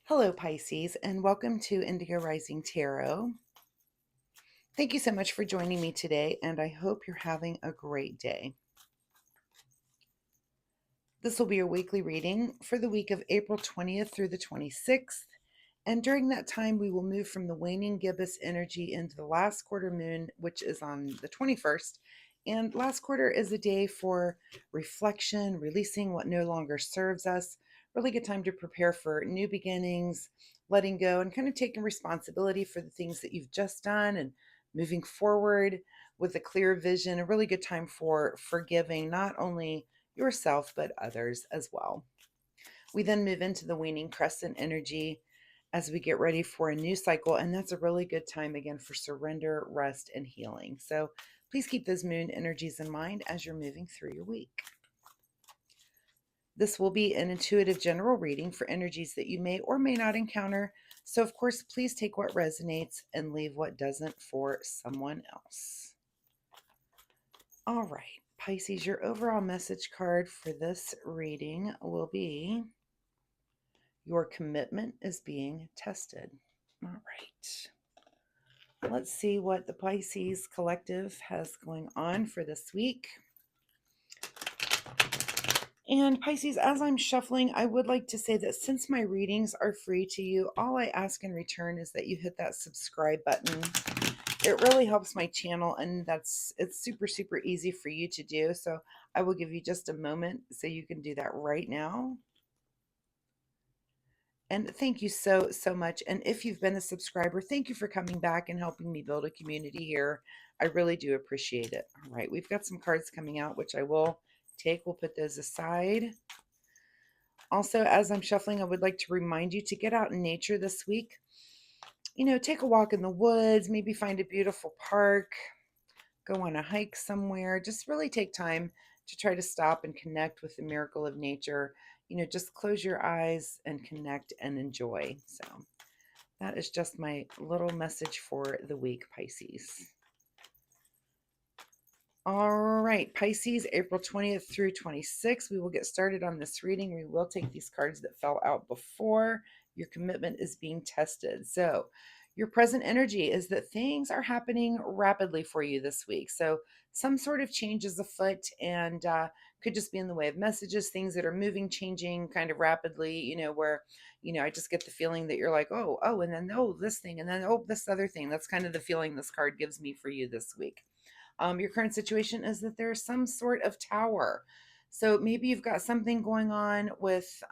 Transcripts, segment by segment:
Hello, Pisces, and welcome to Indigo Rising Tarot. Thank you so much for joining me today, and I hope you're having a great day. This will be your weekly reading for the week of April 20th through the 26th. And during that time, we will move from the waning gibbous energy into the last quarter moon, which is on the 21st. And last quarter is a day for reflection, releasing what no longer serves us. Really good time to prepare for new beginnings, letting go, and kind of taking responsibility for the things that you've just done and moving forward with a clear vision. A really good time for forgiving not only yourself but others as well. We then move into the waning crescent energy as we get ready for a new cycle, and that's a really good time again for surrender, rest, and healing. So please keep those moon energies in mind as you're moving through your week. This will be an intuitive general reading for energies that you may or may not encounter. So, of course, please take what resonates and leave what doesn't for someone else. All right, Pisces, your overall message card for this reading will be your commitment is being tested. All right. Let's see what the Pisces collective has going on for this week. And Pisces, as I'm shuffling, I would like to say that since my readings are free to you, all I ask in return is that you hit that subscribe button. It really helps my channel, and it's super, super easy for you to do. So I will give you just a moment so you can do that right now. And thank you so, so much. And if you've been a subscriber, thank you for coming back and helping me build a community here. I really do appreciate it. All right, we've got some cards coming out, which I will take. We'll put those aside. Also, as I'm shuffling, I would like to remind you to get out in nature this week. You know, take a walk in the woods, maybe find a beautiful park, go on a hike somewhere. Just really take time to try to stop and connect with the miracle of nature. You know, just close your eyes and connect and enjoy. So that is just my little message for the week, Pisces. All right, Pisces, April 20th through 26th. We will get started on this reading. We will take these cards that fell out before. Your commitment is being tested. So your present energy is that things are happening rapidly for you this week. So some sort of change is afoot, and could just be in the way of messages, things that are moving, changing kind of rapidly, where, I just get the feeling that you're like, oh, and then, oh, this thing, and then, oh, this other thing. That's kind of the feeling this card gives me for you this week. Your current situation is that there's some sort of tower. So maybe you've got something going on with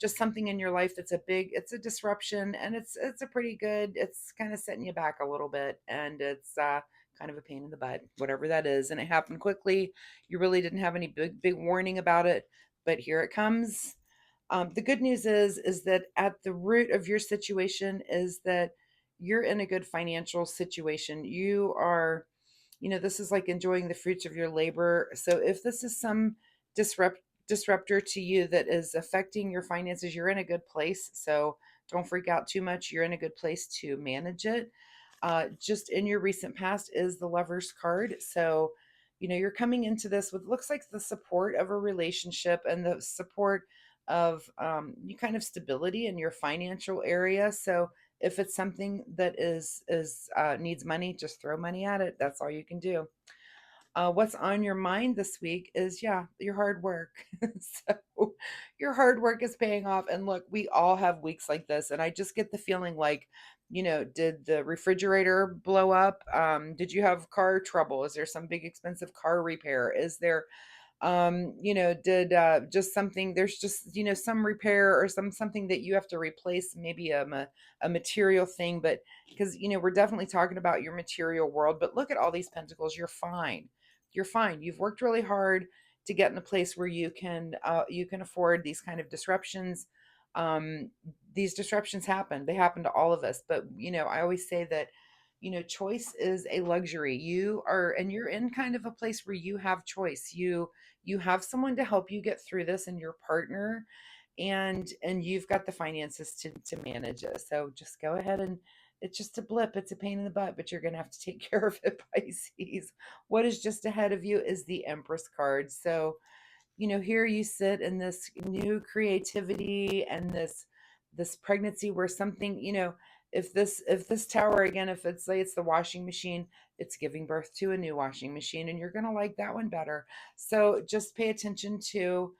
just something in your life that's it's a disruption, and it's a pretty good, it's kind of setting you back a little bit, and it's kind of a pain in the butt, whatever that is. And it happened quickly. You really didn't have any big warning about it, but here it comes. The good news is that at the root of your situation is that you're in a good financial situation. You are, this is like enjoying the fruits of your labor. So if this is some disruptor to you that is affecting your finances, you're in a good place. So don't freak out too much. You're in a good place to manage it. Just in your recent past is the Lover's card. So, you're coming into this with looks like the support of a relationship and the support of you kind of stability in your financial area. So if it's something that is needs money, just throw money at it. That's all you can do. What's on your mind this week is, your hard work. So your hard work is paying off. And look, we all have weeks like this. And I just get the feeling like, did the refrigerator blow up? Did you have car trouble? Is there some big expensive car repair? Is there did just something, there's just, some repair or something that you have to replace, maybe a material thing, but because, we're definitely talking about your material world. But look at all these pentacles. You're fine. You're fine. You've worked really hard to get in a place where you can afford these kind of disruptions. um these disruptions happen. They happen to all of us. But I always say that choice is a luxury. You're in kind of a place where you have choice. You have someone to help you get through this, and your partner, and you've got the finances to manage it. So just go ahead, and it's just a blip. It's a pain in the butt, but you're going to have to take care of it, Pisces. What is just ahead of you is the Empress card. So here you sit in this new creativity and this pregnancy where something, if this tower again, if it's like it's the washing machine, it's giving birth to a new washing machine, and you're going to like that one better. So just pay attention to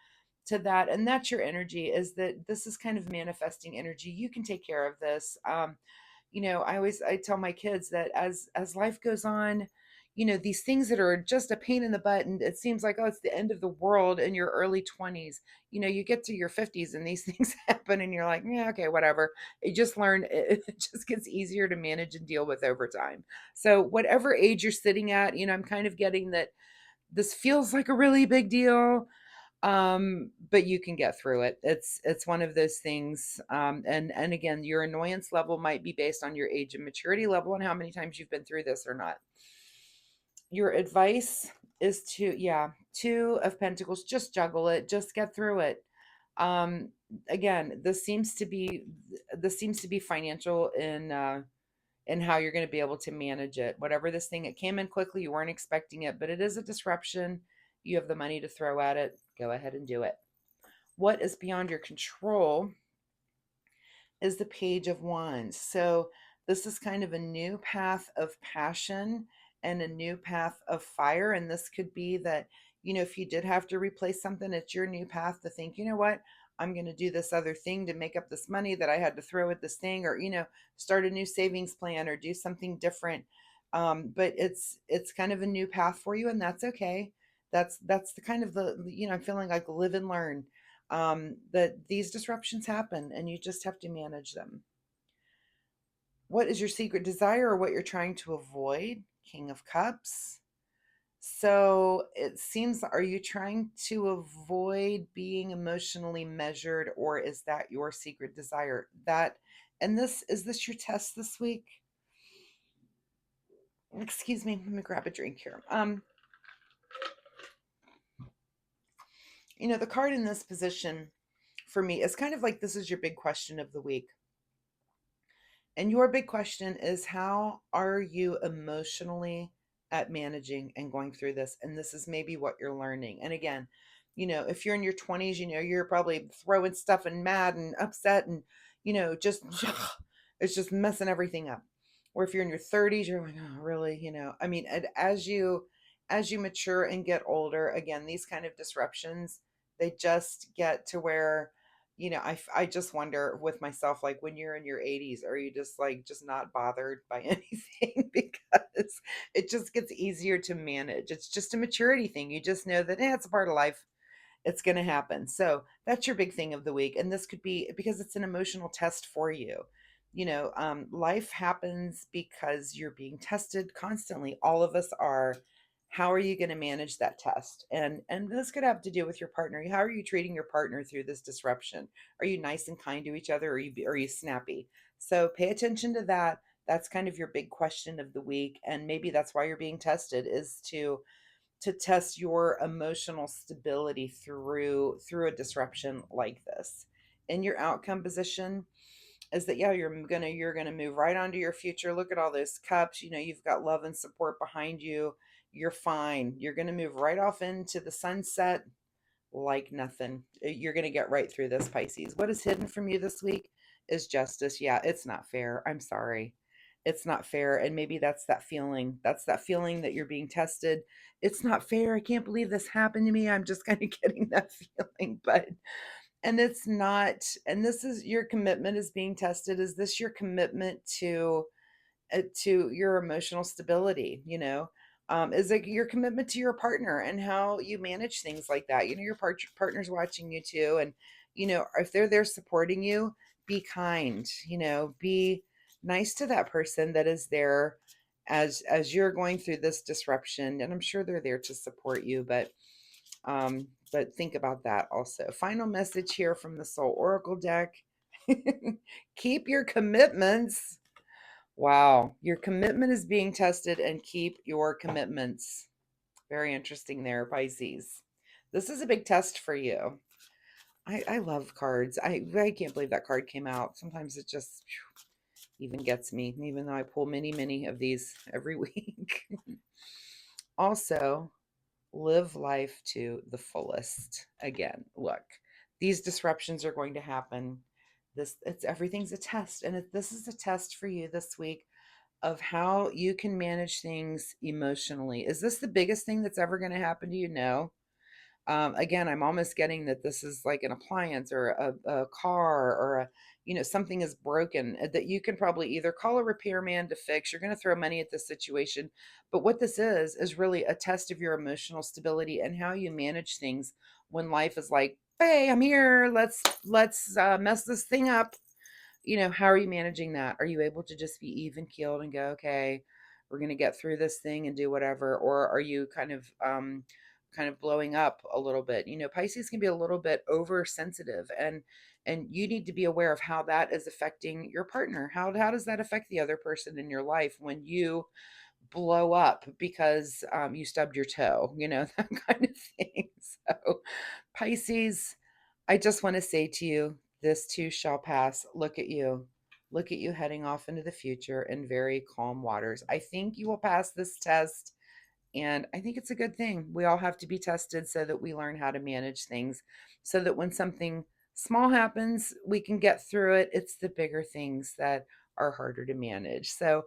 that, and that's your energy, is that this is kind of manifesting energy. You can take care of this. I tell my kids that as life goes on, these things that are just a pain in the butt, and it seems like, oh, it's the end of the world in your early 20s. You get to your 50s and these things happen, and you're like, yeah, okay, whatever. You just learn, it just gets easier to manage and deal with over time. So whatever age you're sitting at, I'm kind of getting that this feels like a really big deal, but you can get through it. It's one of those things. And again, your annoyance level might be based on your age and maturity level and how many times you've been through this or not. Your advice is to, yeah, Two of Pentacles, just juggle it, just get through it. um Again, this seems to be financial in how you're going to be able to manage it. Whatever this thing, it came in quickly, you weren't expecting it, but it is a disruption. You have the money to throw at it, go ahead and do it. What is beyond your control is the Page of Wands. So this is kind of a new path of passion and a new path of fire. And this could be that, if you did have to replace something, it's your new path to think, you know what, I'm going to do this other thing to make up this money that I had to throw at this thing, or, start a new savings plan or do something different. But it's kind of a new path for you, and that's okay. That's the kind of I'm feeling like live and learn, that these disruptions happen and you just have to manage them. What is your secret desire, or what you're trying to avoid? King of Cups. So it seems, are you trying to avoid being emotionally measured, or is that your secret desire? And this your test this week? Excuse me, let me grab a drink here. The card in this position for me is kind of like, this is your big question of the week. And your big question is, how are you emotionally at managing and going through this? And this is maybe what you're learning. And again, if you're in your 20s, you're probably throwing stuff and mad and upset and, just it's just messing everything up. Or if you're in your 30s, you're like, oh, really? I mean, as you mature and get older, again, these kind of disruptions, they just get to where, I just wonder with myself, like, when you're in your 80s, are you just like, just not bothered by anything? Because it just gets easier to manage. It's just a maturity thing. You just know that, it's a part of life. It's going to happen. So that's your big thing of the week. And this could be because it's an emotional test for you. Life happens because you're being tested constantly. All of us are. How are you going to manage that test? And this could have to do with your partner. How are you treating your partner through this disruption? Are you nice and kind to each other, or are you snappy? So pay attention to that. That's kind of your big question of the week, and maybe that's why you're being tested, is to test your emotional stability through a disruption like this. In your outcome position is that, yeah, you're gonna move right onto your future. Look at all those cups. You've got love and support behind you. You're fine. You're gonna move right off into the sunset like nothing. You're going to get right through this, Pisces. What is hidden from you this week is justice. Yeah, it's not fair. I'm sorry. It's not fair. And maybe that's that feeling. That's that feeling that you're being tested. It's not fair. I can't believe this happened to me. I'm just kind of getting that feeling. And it's not. And this is your commitment is being tested. Is this your commitment to your emotional stability? Is it your commitment to your partner and how you manage things like that? Your partner's watching you too, and if they're there supporting you, be kind. Be nice to that person that is there as you're going through this disruption, and I'm sure they're there to support you. But think about that also. Final message here from the Soul Oracle deck. Keep your commitments. Wow, your commitment is being tested, and keep your commitments. Very interesting there, Pisces. This is a big test for you. I love cards. I can't believe that card came out. Sometimes it just even gets me, even though I pull many, many of these every week. Also, live life to the fullest. Again, look, these disruptions are going to happen. It's everything's a test, and this is a test for you this week of how you can manage things emotionally. Is this the biggest thing that's ever going to happen to you? No. Again, I'm almost getting that this is like an appliance or a car or something is broken that you can probably either call a repairman to fix. You're going to throw money at this situation. But what this is really a test of your emotional stability and how you manage things when life is like, hey, I'm here. Let's mess this thing up. How are you managing that? Are you able to just be even keeled and go, okay, we're going to get through this thing and do whatever? Or are you kind of blowing up a little bit? Pisces can be a little bit oversensitive, and you need to be aware of how that is affecting your partner. How does that affect the other person in your life when you blow up because you stubbed your toe, that kind of thing. So, Pisces, I just want to say to you, this too shall pass. Look at you. Look at you heading off into the future in very calm waters. I think you will pass this test, and I think it's a good thing. We all have to be tested so that we learn how to manage things, so that when something small happens, we can get through it. It's the bigger things that are harder to manage. So,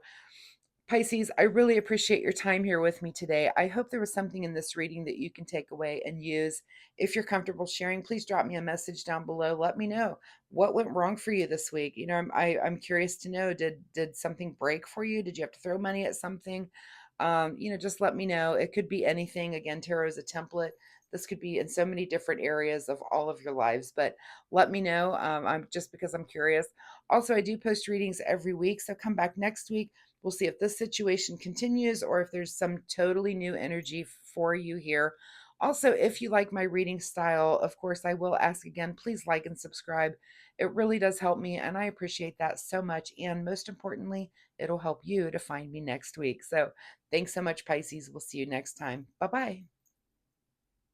Pisces, I really appreciate your time here with me today. I hope there was something in this reading that you can take away and use. If you're comfortable sharing, please drop me a message down below. Let me know what went wrong for you this week. I'm curious to know, did something break for you? Did you have to throw money at something? Just let me know. It could be anything. Again, tarot is a template. This could be in so many different areas of all of your lives, but let me know. I'm just because I'm curious. Also, I do post readings every week, so come back next week. We'll see if this situation continues or if there's some totally new energy for you here. Also, if you like my reading style, of course, I will ask again, please like and subscribe. It really does help me, and I appreciate that so much. And most importantly, it'll help you to find me next week. So, thanks so much, Pisces. We'll see you next time. Bye bye.